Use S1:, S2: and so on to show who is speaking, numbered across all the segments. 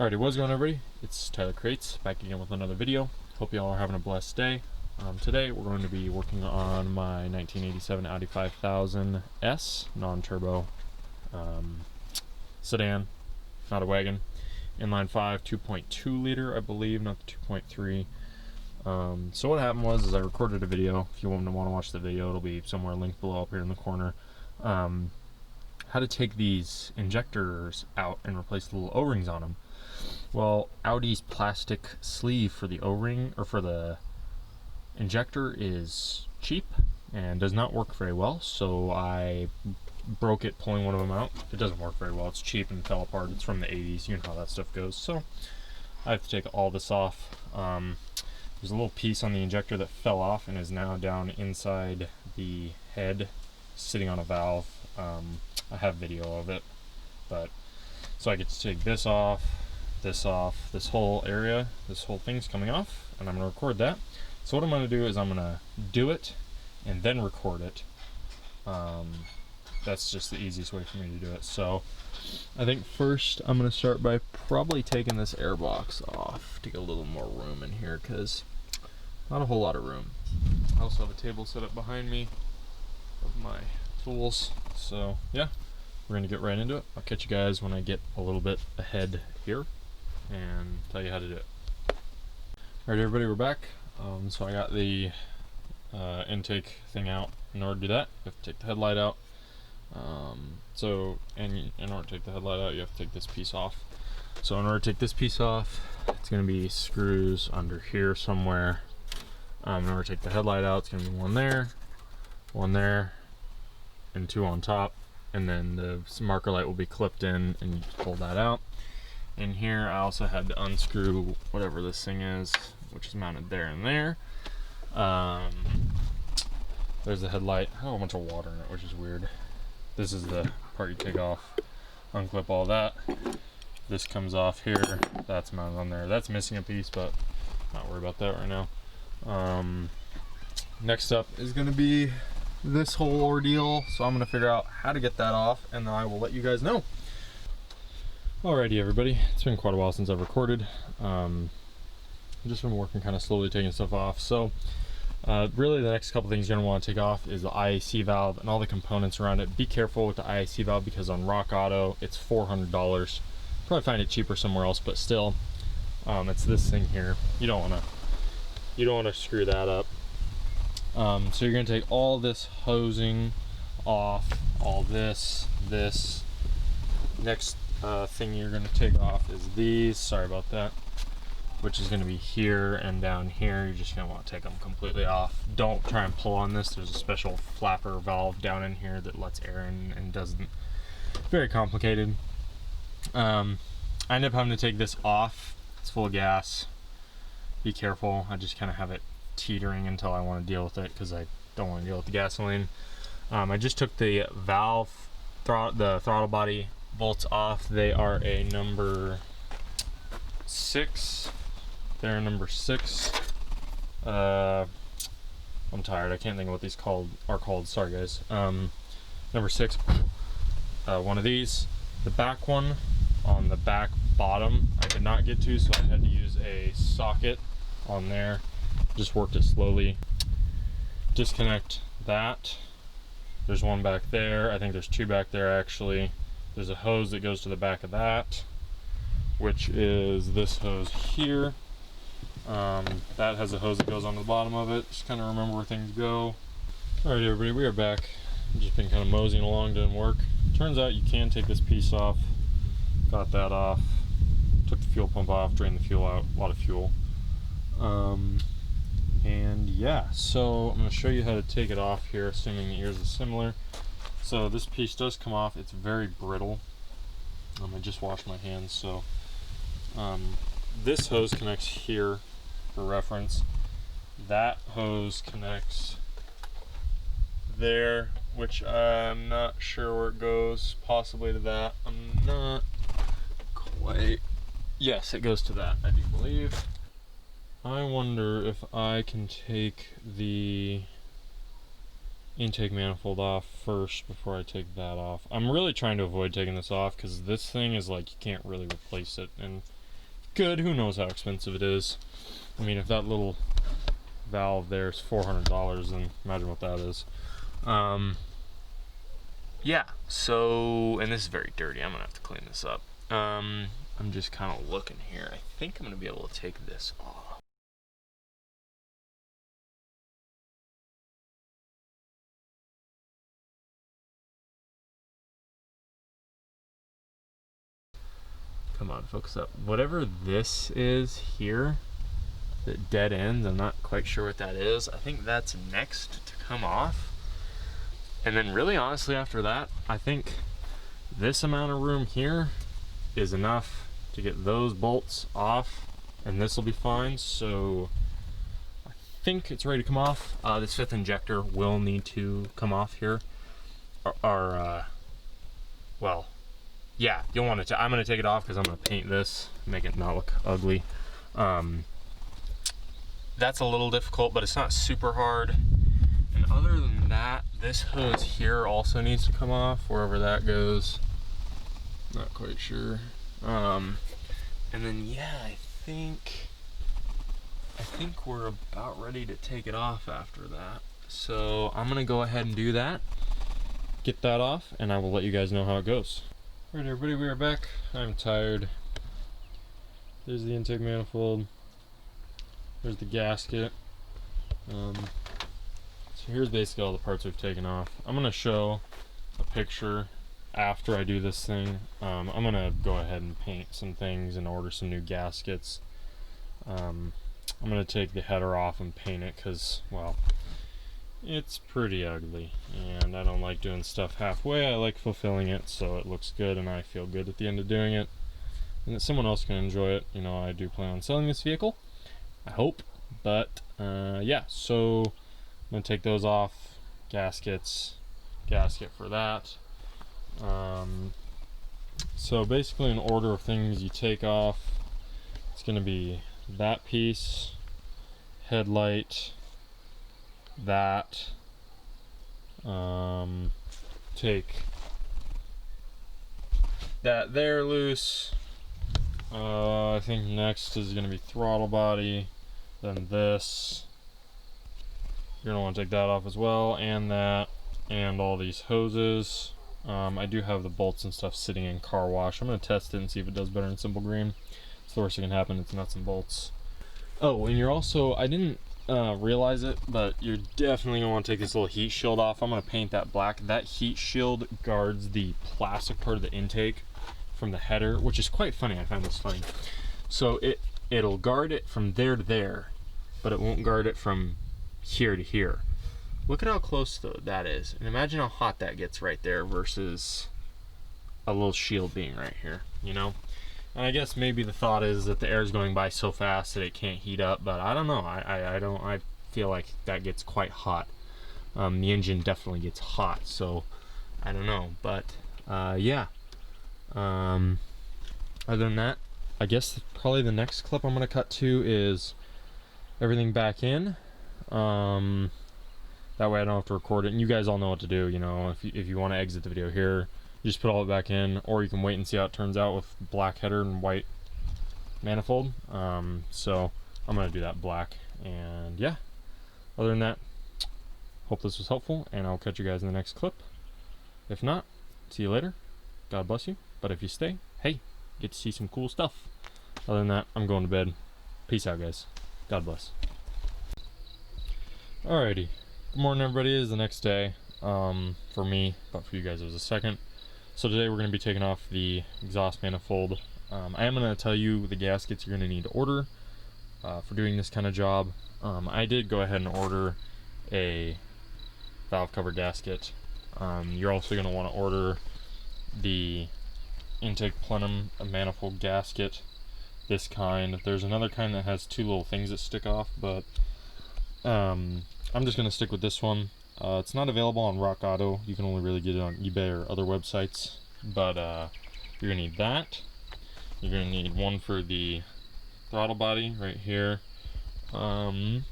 S1: Alrighty, what's going on, everybody? It's Tyler Crates, back again with another video. Hope you all are having a blessed day. Today we're going to be working on my 1987 Audi 5000S non-turbo sedan, not a wagon, inline 5, 2.2 liter, I believe, not the 2.3. So what happened was I recorded a video. If you want to watch the video, it'll be somewhere linked below up here in the corner. How to take these injectors out and replace the little O-rings on them. Well, Audi's plastic sleeve for the O-ring, or for the injector, is cheap and does not work very well, so I broke it pulling one of them out. It doesn't work very well, it's cheap and fell apart. It's from the 80s, you know how that stuff goes. So I have to take all this off. There's a little piece on the injector that fell off and is now down inside the head, sitting on a valve. I have video of it, but so I get to take this off, this whole area, this whole thing's coming off, and I'm going to record that. So what I'm going to do is I'm going to do it and then record it. That's just the easiest way for me to do it. So I think first I'm going to start by probably taking this airbox off to get a little more room in here, because not a whole lot of room. I also have a table set up behind me of my tools. So yeah, we're going to get right into it. I'll catch you guys when I get a little bit ahead here and tell you how to do it. Alright, everybody, we're back. So I got the intake thing out. In order to do that, you have to take the headlight out. And in order to take the headlight out, you have to take this piece off. So in order to take this piece off, it's going to be screws under here somewhere. In order to take the headlight out, it's going to be one there, and two on top. And then the marker light will be clipped in, and you pull that out. In here, I also had to unscrew whatever this thing is, which is mounted there and there. There's the headlight. I have a bunch of water in it, which is weird. This is the part you take off. Unclip all that. This comes off here. That's mounted on there. That's missing a piece, but not worry about that right now. Next up is going to be this whole ordeal, so I'm going to figure out how to get that off, and then I will let you guys know. Alrighty, everybody, it's been quite a while since I've recorded. I've just been working kind of slowly, taking stuff off. So really the next couple things you're going to want to take off is the IAC valve and all the components around it. Be careful with the IAC valve, because on Rock Auto it's $400. Probably find it cheaper somewhere else, but still, it's this thing here. You don't want to screw that up. So you're going to take all this hosing off, all this. Next thing you're going to take off is these, sorry about that, which is going to be here and down here. You're just going to want to take them completely off. Don't try and pull on this. There's a special flapper valve down in here that lets air in and doesn't, very complicated. I end up having to take this off. It's full of gas. Be careful. I just kind of have it teetering until I want to deal with it, because I don't want to deal with the gasoline. I just took the valve, the throttle body bolts off. They are a number 6. They're a number 6. I'm tired. I can't think of what these are called. Sorry, guys. Number 6. One of these. The back one on the back bottom I could not get to, so I had to use a socket on there. Just worked it slowly. Disconnect that. There's one back there. I think there's two back there, actually. There's a hose that goes to the back of that, which is this hose here. That has a hose that goes on the bottom of it. Just kind of remember where things go. Alright, everybody, we are back. Just been kind of moseying along, doing work. Turns out you can take this piece off. Got that off. Took the fuel pump off, drained the fuel out. A lot of fuel. And yeah, so I'm going to show you how to take it off here, assuming the ears are similar. So this piece does come off. It's very brittle. I just washed my hands, so this hose connects here for reference. That hose connects there, which I'm not sure where it goes, possibly to that. I'm not quite. Yes, it goes to that, I do believe. I wonder if I can take the intake manifold off first before I take that off. I'm really trying to avoid taking this off, because this thing is like, you can't really replace it, and good. Who knows how expensive it is? I mean, if that little valve there is $400, then imagine what that is. Yeah, so, and this is very dirty. I'm gonna have to clean this up. I'm just kind of looking here. I think I'm gonna be able to take this off. Come on, focus up. Whatever this is here, that dead ends, I'm not quite sure what that is. I think that's next to come off. And then really honestly after that, I think this amount of room here is enough to get those bolts off, and this will be fine. So I think it's ready to come off. This 5th injector will need to come off here. Well, yeah, you'll want to. I'm going to take it off because I'm going to paint this, make it not look ugly. That's a little difficult, but it's not super hard. And other than that, this hose here also needs to come off, wherever that goes. Not quite sure. And then yeah, I think we're about ready to take it off after that. So I'm gonna go ahead and do that, get that off, and I will let you guys know how it goes. Alright everybody, we are back. I'm tired. There's the intake manifold. There's the gasket. So here's basically all the parts we've taken off. I'm gonna show a picture after I do this thing. I'm gonna go ahead and paint some things and order some new gaskets. I'm gonna take the header off and paint it because, well, it's pretty ugly and I don't like doing stuff halfway. I like fulfilling it so it looks good and I feel good at the end of doing it, and that someone else can enjoy it. You know, I do plan on selling this vehicle, I hope, but yeah, so I'm gonna take those off. Gaskets, gasket for that. So basically in order of things you take off, it's gonna be that piece, headlight, that, take that there loose. I think next is gonna be throttle body, then this. You're gonna want to take that off as well, and that, and all these hoses. I do have the bolts and stuff sitting in car wash. I'm gonna test it and see if it does better in simple green. It's the worst that can happen. It's nuts and bolts. Oh, and you're also, I didn't realize it, but you're definitely gonna want to take this little heat shield off. I'm gonna paint that black. That heat shield guards the plastic part of the intake from the header, which is quite funny. I find this funny. So it'll guard it from there to there, but it won't guard it from here to here. Look at how close though that is, and imagine how hot that gets right there versus a little shield being right here, you know. And I guess maybe the thought is that the air is going by so fast that it can't heat up, but I don't know. I feel like that gets quite hot. The engine definitely gets hot, so I don't know, but yeah. Other than that, I guess probably the next clip I'm gonna cut to is everything back in. That way I don't have to record it, and you guys all know what to do. You know, if you want to exit the video here, you just put all it back in, or you can wait and see how it turns out with black header and white manifold. So I'm gonna do that black, and yeah. Other than that, hope this was helpful, and I'll catch you guys in the next clip. If not, see you later. God bless you. But if you stay, hey, get to see some cool stuff. Other than that, I'm going to bed. Peace out, guys. God bless. Alrighty. Good morning, everybody. It is the next day for me, but for you guys it was a second. So today we're going to be taking off the exhaust manifold. I am going to tell you the gaskets you're going to need to order for doing this kind of job. I did go ahead and order a valve cover gasket. You're also going to want to order the intake plenum manifold gasket, this kind. There's another kind that has two little things that stick off, but I'm just going to stick with this one. It's not available on Rock Auto. You can only really get it on eBay or other websites, but you're going to need that. You're going to need one for the throttle body right here, and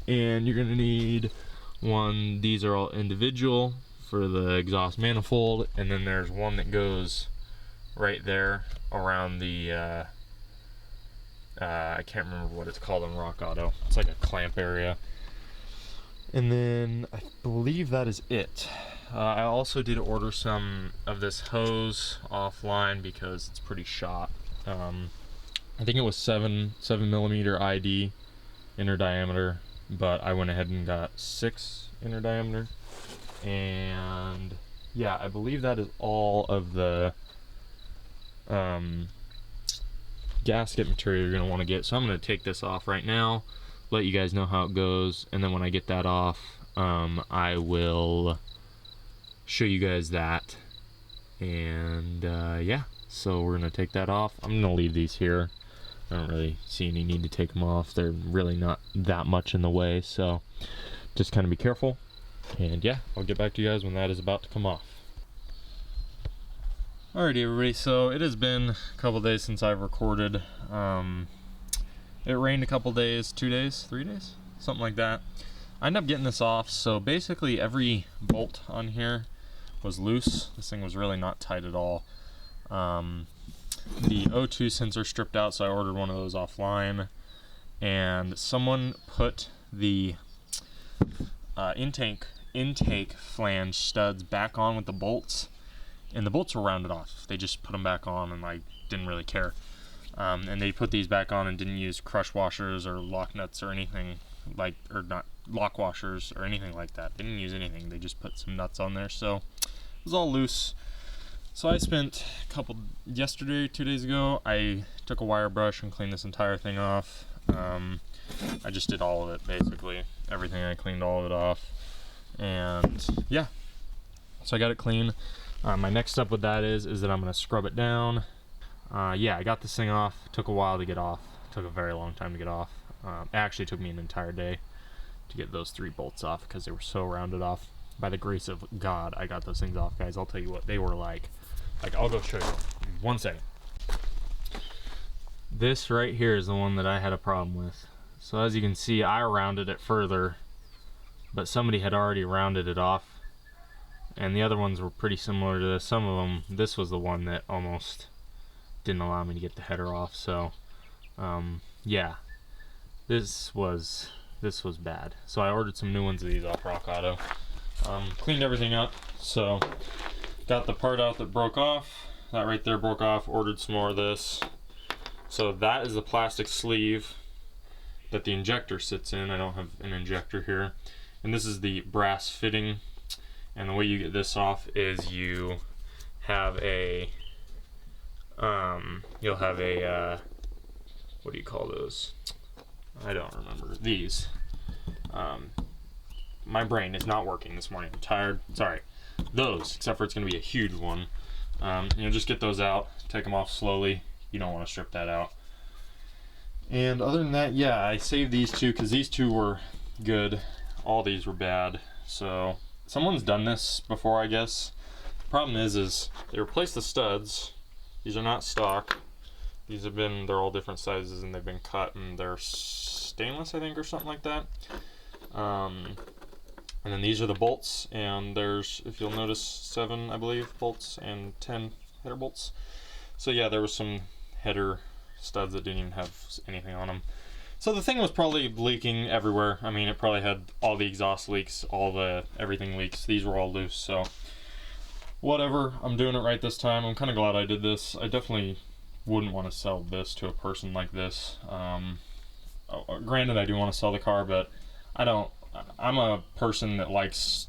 S1: you're going to need one, these are all individual, for the exhaust manifold, and then there's one that goes right there around the I can't remember what it's called on Rock Auto. It's like a clamp area. And then I believe that is it. I also did order some of this hose offline because it's pretty shot. I think it was 7mm ID inner diameter, but I went ahead and got 6 inner diameter. And yeah, I believe that is all of the gasket material you're going to want to get. So I'm going to take this off right now, let you guys know how it goes, and then when I get that off, I will show you guys that. And yeah, so we're going to take that off. I'm going to leave these here. I don't really see any need to take them off. They're really not that much in the way, so just kind of be careful. And yeah, I'll get back to you guys when that is about to come off. Alrighty everybody, so it has been a couple days since I've recorded. It rained a couple days, 2 days, 3 days, something like that. I ended up getting this off, so basically every bolt on here was loose. This thing was really not tight at all. The O2 sensor stripped out, so I ordered one of those offline, and someone put the intake flange studs back on with the bolts, and the bolts were rounded off. They just put them back on and like didn't really care. And they put these back on and didn't use crush washers or lock nuts or anything like, or not lock washers or anything like that. They didn't use anything. They just put some nuts on there, so it was all loose. So I spent yesterday, 2 days ago, I took a wire brush and cleaned this entire thing off. I just did all of it, basically. Everything, I cleaned all of it off. And yeah, so I got it clean. My next step with that is that I'm gonna scrub it down. Yeah, I got this thing off. It took a while to get off. It took a very long time to get off. It actually took me an entire day to get those 3 bolts off because they were so rounded off. By the grace of God, I got those things off, guys. I'll tell you what, they were like I'll go show you. 1 second. This right here is the one that I had a problem with. So as you can see, I rounded it further, but somebody had already rounded it off. And the other ones were pretty similar to this. Some of them, this was the one that almost didn't allow me to get the header off. So yeah, this was bad. So I ordered some new ones of these off Rock Auto. Cleaned everything up, so got the part out that broke off. That right there broke off. Ordered some more of this. So that is the plastic sleeve that the injector sits in. I don't have an injector here. And this is the brass fitting. And the way you get this off is you have a you'll have a what do you call those? I don't remember. These. My brain is not working this morning. I'm tired. Sorry. Those, except for it's going to be a huge one. Just get those out. Take them off slowly. You don't want to strip that out. And other than that, yeah, I saved these 2 because these 2 were good. All these were bad. So someone's done this before, I guess. The problem is they replaced the studs. These are not stock. These have been, they're all different sizes and they've been cut, and they're stainless, I think, or something like that. And then these are the bolts, and there's, if you'll notice, 7, I believe, bolts and 10 header bolts. So yeah, there was some header studs that didn't even have anything on them. So the thing was probably leaking everywhere. I mean, it probably had all the exhaust leaks, everything leaks. These were all loose, so whatever. I'm doing it right this time. I'm kind of glad I did this. I definitely wouldn't want to sell this to a person like this. Granted, I do want to sell the car, but I'm a person that likes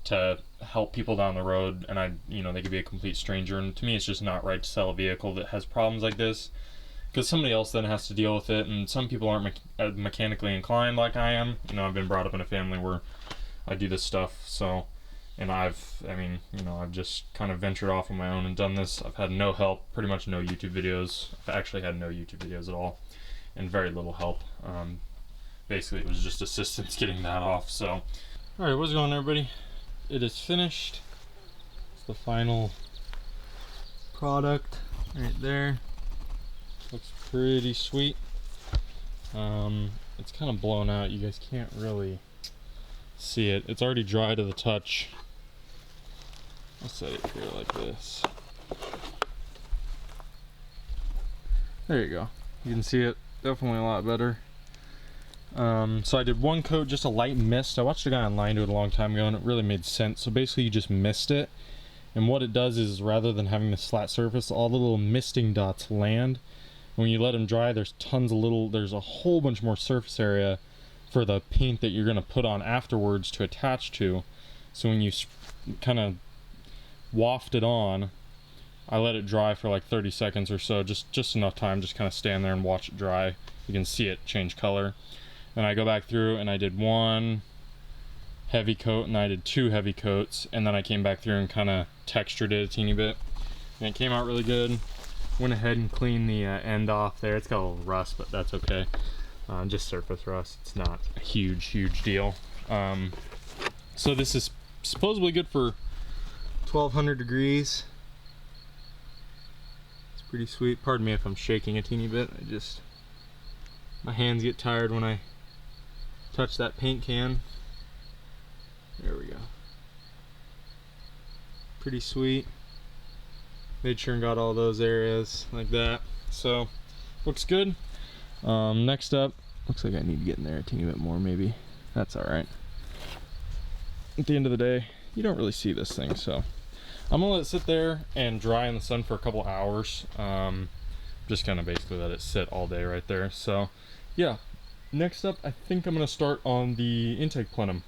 S1: to help people down the road, and they could be a complete stranger, and to me it's just not right to sell a vehicle that has problems like this, because somebody else then has to deal with it, and some people aren't mechanically inclined like I am. I've been brought up in a family where I do this stuff, so, and I've just kind of ventured off on my own and done this. I've had no help, pretty much no YouTube videos. I've actually had no YouTube videos at all, and very little help. Basically, it was just assistance getting that off. So, alright, what's going on, everybody? It is finished. It's the final product right there. Looks pretty sweet. It's kind of blown out. You guys can't really see it. It's already dry to the touch. I'll set it here like this. There you go. You can see it Definitely a lot better. So I did one coat, just a light mist. I watched a guy online do it a long time ago and it really made sense. So basically you just mist it, and what it does is, rather than having this flat surface, all the little misting dots land. When you let them dry, there's a whole bunch more surface area for the paint that you're going to put on afterwards to attach to. So when you kind of waft it on, I let it dry for like 30 seconds or so, just enough time, just kind of stand there and watch it dry. You can see it change color. Then I go back through and I did one heavy coat and I did two heavy coats, and then I came back through and kind of textured it a teeny bit, and it came out really good. Went ahead and cleaned the end off there. It's got a little rust, but that's okay. Just surface rust. It's not a huge deal. So this is supposedly good for 1200 degrees. It's pretty sweet. Pardon me if I'm shaking a teeny bit. My hands get tired when I touch that paint can. There we go. Pretty sweet. Made sure and got all those areas like that. So looks good. Next up, looks like I need to get in there a teeny bit more maybe. That's alright. At the end of the day, you don't really see this thing, so I'm gonna let it sit there and dry in the sun for a couple hours. Just kind of basically let it sit all day right there. So yeah, next up I think I'm gonna start on the intake plenum.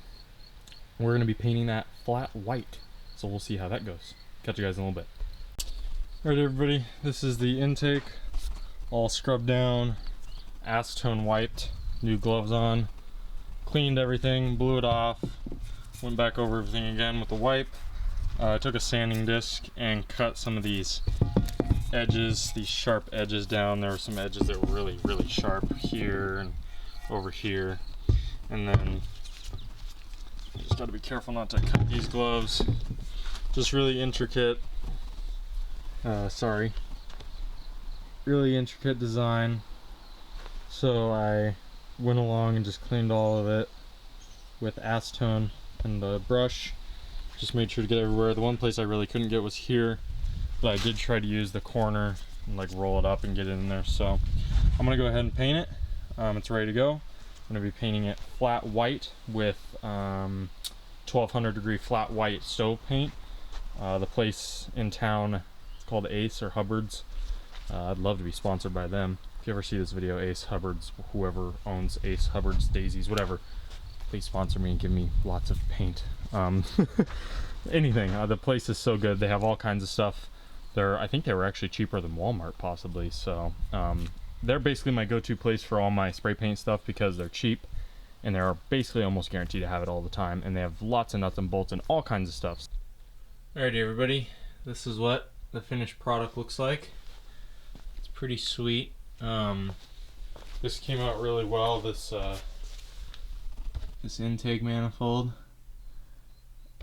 S1: We're gonna be painting that flat white, so we'll see how that goes. Catch you guys in a little bit. Alright everybody, this is the intake, all scrubbed down, acetone wiped, new gloves on, cleaned everything, blew it off, went back over everything again with the wipe. I took a sanding disc and cut some of these edges, these sharp edges down. There were some edges that were really sharp here and over here, and then you just got to be careful not to cut these gloves. Just really intricate. Really intricate design. So I went along and just cleaned all of it with acetone and the brush. Just made sure to get everywhere. The one place I really couldn't get was here, but I did try to use the corner and like roll it up and get it in there. So I'm gonna go ahead and paint it. It's ready to go. I'm gonna be painting it flat white with 1200 degree flat white stove paint. The place in town, called Ace or Hubbard's. I'd love to be sponsored by them. If you ever see this video, Ace, Hubbard's, whoever owns Ace, Hubbard's, Daisies, whatever, please sponsor me and give me lots of paint. Anything. The place is so good. They have all kinds of stuff. I think they were actually cheaper than Walmart possibly. So they're basically my go-to place for all my spray paint stuff because they're cheap and they're basically almost guaranteed to have it all the time. And they have lots of nuts and bolts and all kinds of stuff. Alrighty everybody, this is what the finished product looks like. It's pretty sweet. This came out really well. This intake manifold.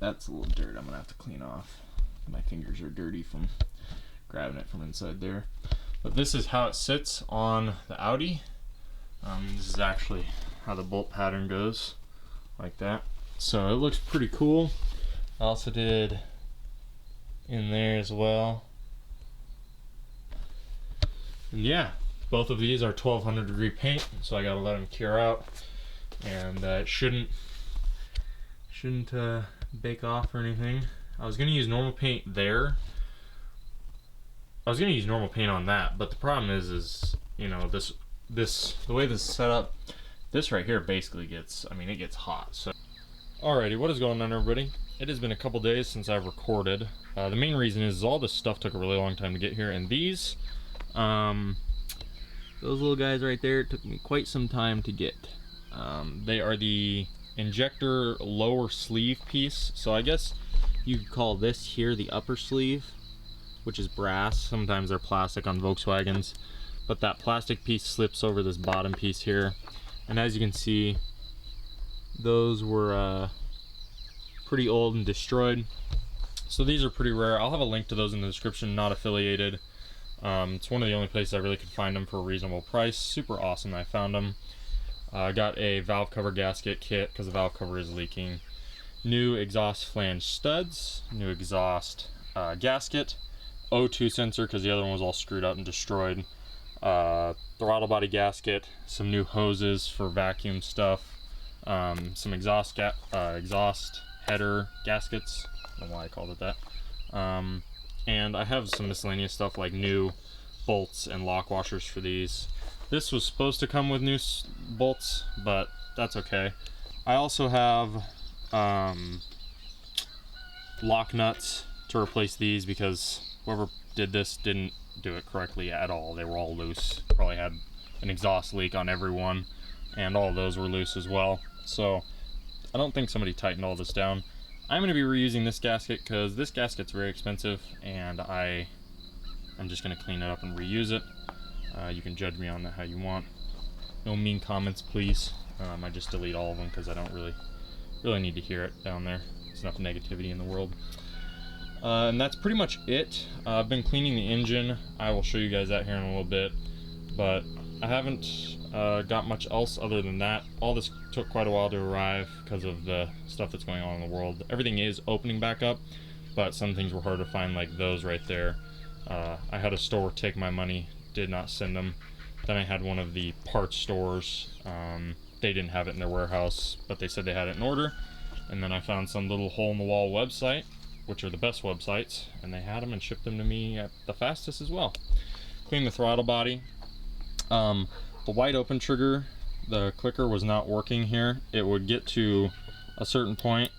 S1: That's a little dirt I'm gonna have to clean off. My fingers are dirty from grabbing it from inside there. But this is how it sits on the Audi. This is actually how the bolt pattern goes, like that. So it looks pretty cool. I also did in there as well. And yeah, both of these are 1200 degree paint, so I gotta let them cure out, and it shouldn't bake off or anything. I was gonna use normal paint there. I was gonna use normal paint on that, but the problem is you know, the way this is set up, this right here basically gets, it gets hot. So alrighty, what is going on everybody? It has been a couple days since I've recorded. The main reason is all this stuff took a really long time to get here, and these those little guys right there, it took me quite some time to get. They are the injector lower sleeve piece, so I guess you could call this here the upper sleeve, which is brass. Sometimes they're plastic on Volkswagens, but that plastic piece slips over this bottom piece here, and as you can see, those were pretty old and destroyed, so these are pretty rare. I'll have a link to those in the description, not affiliated. It's one of the only places I really could find them for a reasonable price. Super awesome. I found them. I got a valve cover gasket kit because the valve cover is leaking. New exhaust flange studs, new exhaust gasket, O2 sensor because the other one was all screwed up and destroyed. throttle body gasket, some new hoses for vacuum stuff, some exhaust header gaskets. I don't know why I called it that. And I have some miscellaneous stuff like new bolts and lock washers for these. This was supposed to come with new bolts, but that's okay. I also have lock nuts to replace these because whoever did this didn't do it correctly at all. They were all loose. Probably had an exhaust leak on every one, and all of those were loose as well. So I don't think somebody tightened all this down. I'm going to be reusing this gasket because this gasket's very expensive, and I'm just going to clean it up and reuse it. You can judge me on that how you want. No mean comments, please. I just delete all of them because I don't really need to hear it down there. There's enough negativity in the world. And that's pretty much it. I've been cleaning the engine. I will show you guys that here in a little bit, but I haven't got much else other than that. All this took quite a while to arrive because of the stuff that's going on in the world. Everything is opening back up, but some things were hard to find, like those right there. I had a store take my money, did not send them. Then I had one of the parts stores. They didn't have it in their warehouse, but they said they had it in order. And then I found some little hole-in-the-wall website, which are the best websites, and they had them and shipped them to me at the fastest as well. Cleaned the throttle body. The wide open trigger, the clicker was not working here. It would get to a certain point,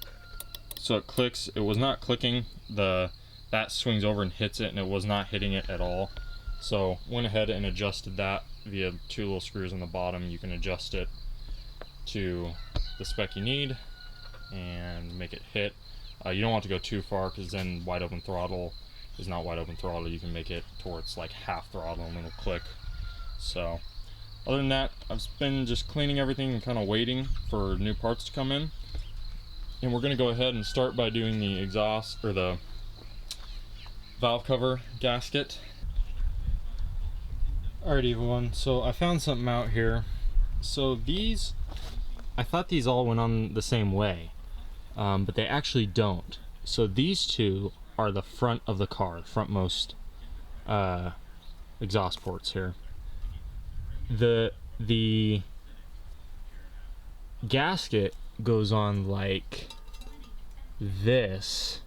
S1: so it clicks. It was not clicking. That swings over and hits it, and it was not hitting it at all. So went ahead and adjusted that via 2 little screws on the bottom. You can adjust it to the spec you need and make it hit. You don't want to go too far because then wide open throttle is not wide open throttle. You can make it towards like half throttle and it'll click. So other than that, I've been just cleaning everything and kind of waiting for new parts to come in. And we're going to go ahead and start by doing the exhaust or the valve cover gasket. Alright everyone, so I found something out here. So these, I thought these all went on the same way, but they actually don't. So these two are the front of the car, the frontmost exhaust ports here. The gasket goes on like this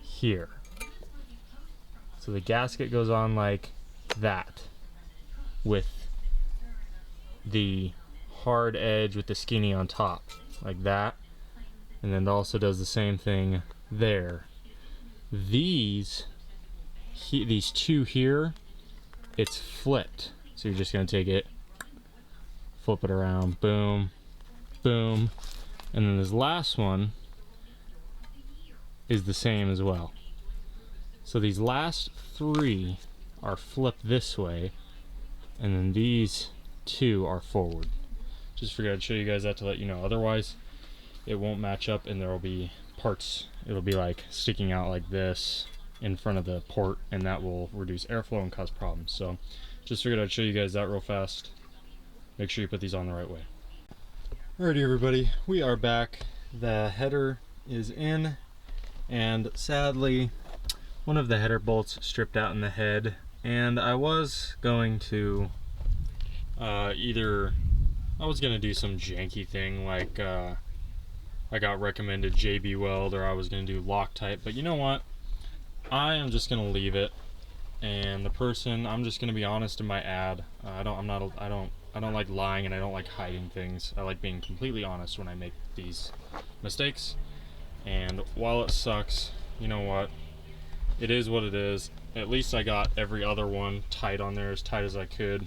S1: here. So the gasket goes on like that, with the hard edge with the skinny on top, like that. And then it also does the same thing there. These two here, it's flipped. So you're just gonna take it, flip it around, boom, boom. And then this last one is the same as well. So these last 3 are flipped this way, and then these 2 are forward. Just figured I'd show you guys that to let you know. Otherwise, it won't match up, and there will be parts. It'll be like sticking out like this in front of the port, and that will reduce airflow and cause problems. So just figured I'd show you guys that real fast. Make sure you put these on the right way. Alrighty everybody, we are back. The header is in, and sadly one of the header bolts stripped out in the head, and I was going to I was gonna do some janky thing like I got recommended JB Weld, or I was gonna do Loctite, but you know what? I am just gonna leave it. And the person, I'm just gonna be honest in my ad. I don't like lying, and I don't like hiding things. I like being completely honest when I make these mistakes. And while it sucks, you know what? It is what it is. At least I got every other one tight on there, as tight as I could.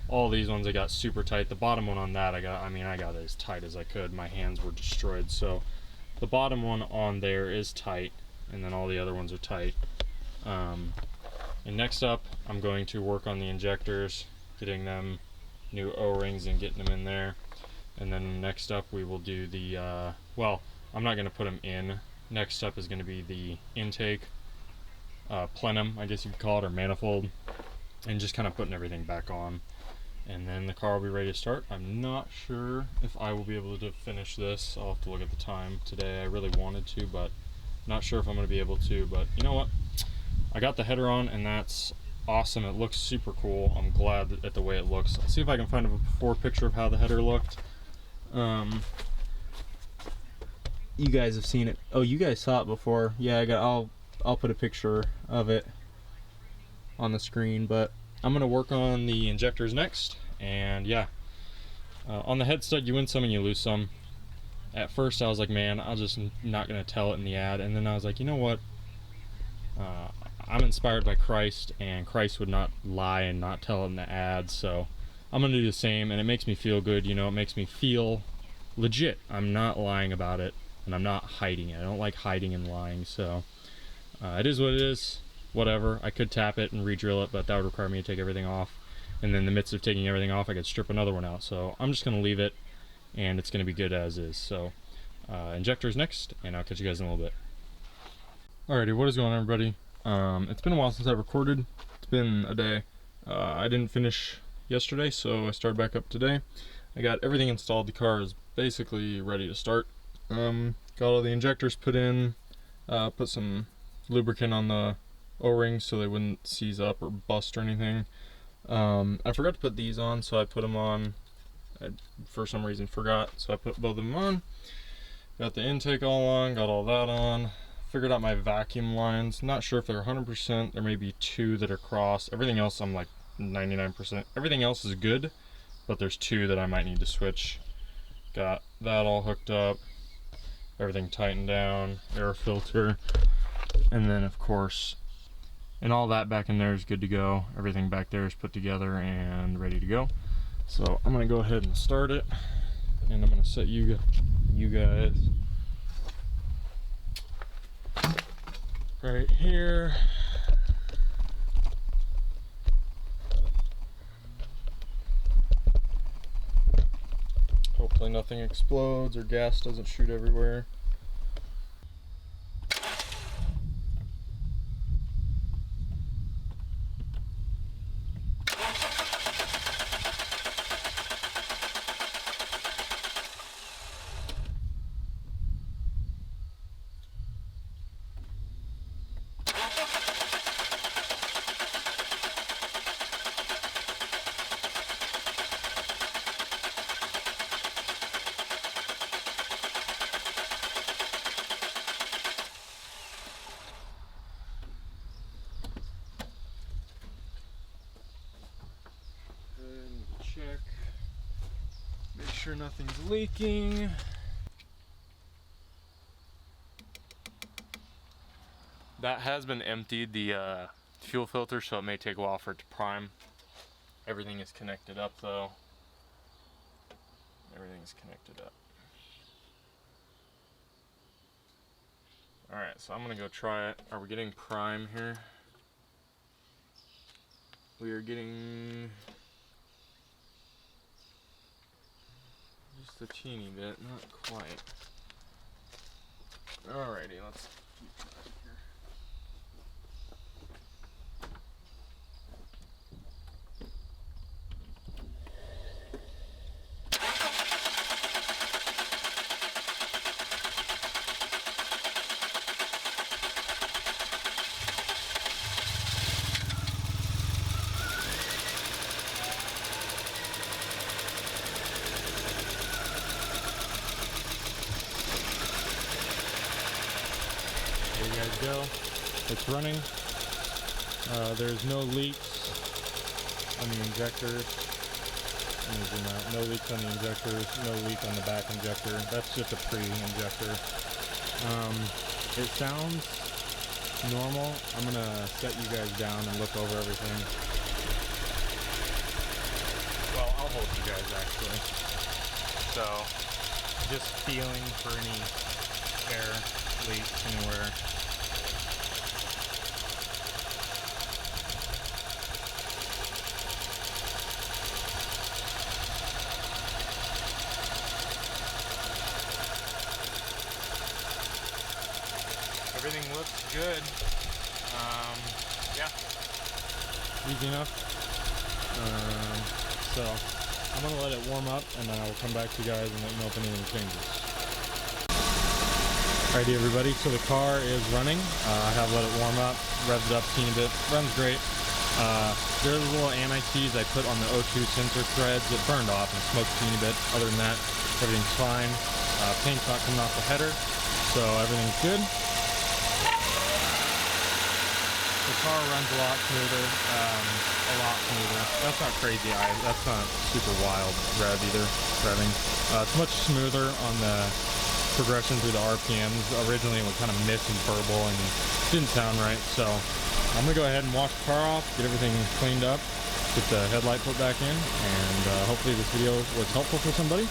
S1: All these ones I got super tight. The bottom one on that I got it as tight as I could. My hands were destroyed. So the bottom one on there is tight, and then all the other ones are tight. And next up, I'm going to work on the injectors, getting them new O-rings and getting them in there. And then next up we will do the, well, I'm not going to put them in. Next up is going to be the intake, plenum, I guess you could call it, or manifold, and just kind of putting everything back on. And then the car will be ready to start. I'm not sure if I will be able to finish this. I'll have to look at the time today. I really wanted to, but not sure if I'm going to be able to. But you know what? I got the header on, and that's awesome. It looks super cool. I'm glad at the way it looks. I'll see if I can find a before picture of how the header looked. You guys have seen it. Oh, you guys saw it before. Yeah, I'll put a picture of it on the screen, but I'm gonna work on the injectors next. And yeah, on the head stud, you win some and you lose some. At first I was like, man, I'm just not gonna tell it in the ad, and then I was like, you know what, I'm inspired by Christ, and Christ would not lie and not tell it in the ad, so I'm gonna do the same. And it makes me feel good, you know, it makes me feel legit. I'm not lying about it, and I'm not hiding it. I don't like hiding and lying, so it is what it is. Whatever. I could tap it and re-drill it, but that would require me to take everything off, and then in the midst of taking everything off I could strip another one out. So I'm just gonna leave it, and it's gonna be good as is. So injectors next, and I'll catch you guys in a little bit. Alrighty, what is going on, everybody? It's been a while since I recorded. It's been a day. I didn't finish yesterday, so I started back up today. I got everything installed. The car is basically ready to start. Got all the injectors put in, put some lubricant on the O-rings so they wouldn't seize up or bust or anything. I forgot to put these on, so I put them on. I, for some reason, forgot, so I put both of them on. Got the intake all on, got all that on. Figured out my vacuum lines. Not sure if they're 100%. There may be 2 that are crossed. Everything else I'm like 99%. Everything else is good, but there's 2 that I might need to switch. Got that all hooked up. Everything tightened down. Air filter. And then of course, and all that back in there is good to go. Everything back there is put together and ready to go. So I'm gonna go ahead and start it, and I'm gonna set you guys right here. Hopefully nothing explodes or gas doesn't shoot everywhere. Check, make sure nothing's leaking. That has been emptied, the fuel filter, so it may take a while for it to prime. Everything is connected up though. Everything's connected up. Alright, so I'm gonna go try it. Are we getting prime here? We are getting just a teeny bit, not quite. Alrighty, let's keep trying here. There you guys go. It's running. There's no leaks on the injectors. Let me zoom out. No leaks on the injectors. No leak on the back injector. That's just a pre-injector. It sounds normal. I'm gonna set you guys down and look over everything. Well, I'll hold you guys actually. So, just feeling for any air leaks anywhere. Everything looks good. Yeah, easy enough. So I'm gonna let it warm up, and then I will come back to you guys and let you know if anything changes. Alrighty, everybody. So the car is running. I have let it warm up, revved it up a teeny bit. Runs great. There's a little anti-seize I put on the O2 sensor threads. It burned off and smoked a teeny bit. Other than that, everything's fine. Paint's not coming off the header, so everything's good. The car runs a lot smoother, That's not crazy, that's not super wild rev either, revving. It's much smoother on the progression through the RPMs. Originally it would kind of miss and burble and didn't sound right, so I'm gonna go ahead and wash the car off, get everything cleaned up, get the headlight put back in, and hopefully this video was helpful for somebody.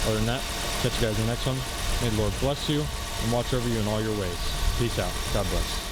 S1: Other than that, catch you guys in the next one. May the Lord bless you and watch over you in all your ways. Peace out. God bless.